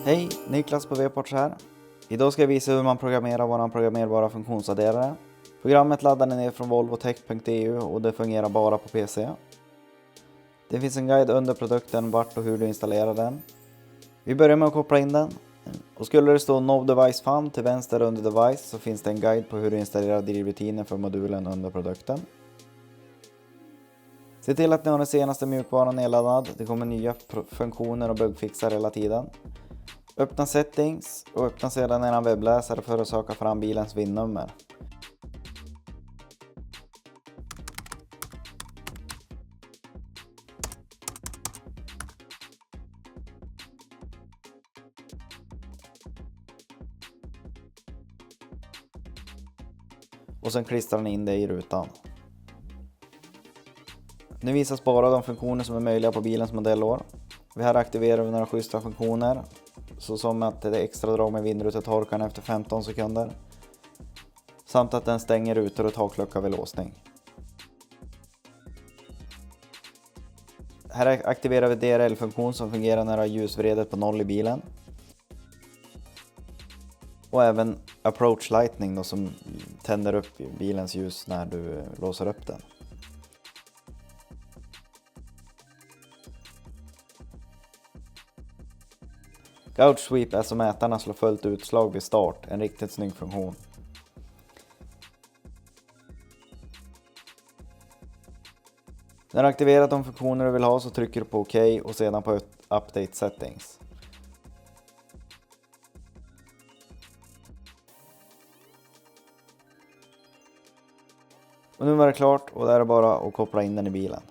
Hej, Niklas på VPARTS här. Idag ska jag visa hur man programmerar vår programmerbara funktionsadderare. Programmet laddar ni ner från volvotech.eu och det fungerar bara på PC. Det finns en guide under produkten vart och hur du installerar den. Vi börjar med att koppla in den. Och skulle det stå No Device Found till vänster under Device så finns det en guide på hur du installerar drivrutiner för modulen under produkten. Se till att ni har den senaste mjukvaran nedladdad. Det kommer nya funktioner och bugfixar hela tiden. Öppna settings och öppna sedan en webbläsare för att söka fram bilens VIN-nummer. Och sen klistrar ni in det i rutan. Nu visas bara de funktioner som är möjliga på bilens modellår. Vi här aktiverar vi några schyssta funktioner. Så som att det är extra drag med vindrutetorkaren efter 15 sekunder. Samt att den stänger rutor och taklucka vid låsning. Här aktiverar vi DRL-funktion som fungerar när du har ljusvredet på 0 i bilen. Och även approach lightning då, som tänder upp bilens ljus när du låser upp den. Gouge sweep är som mätarna slår fullt utslag vid start, en riktigt snygg funktion. När du aktiverat de funktioner du vill ha så trycker du på OK och sedan på Update Settings. Och nu var det klart och det är bara att koppla in den i bilen.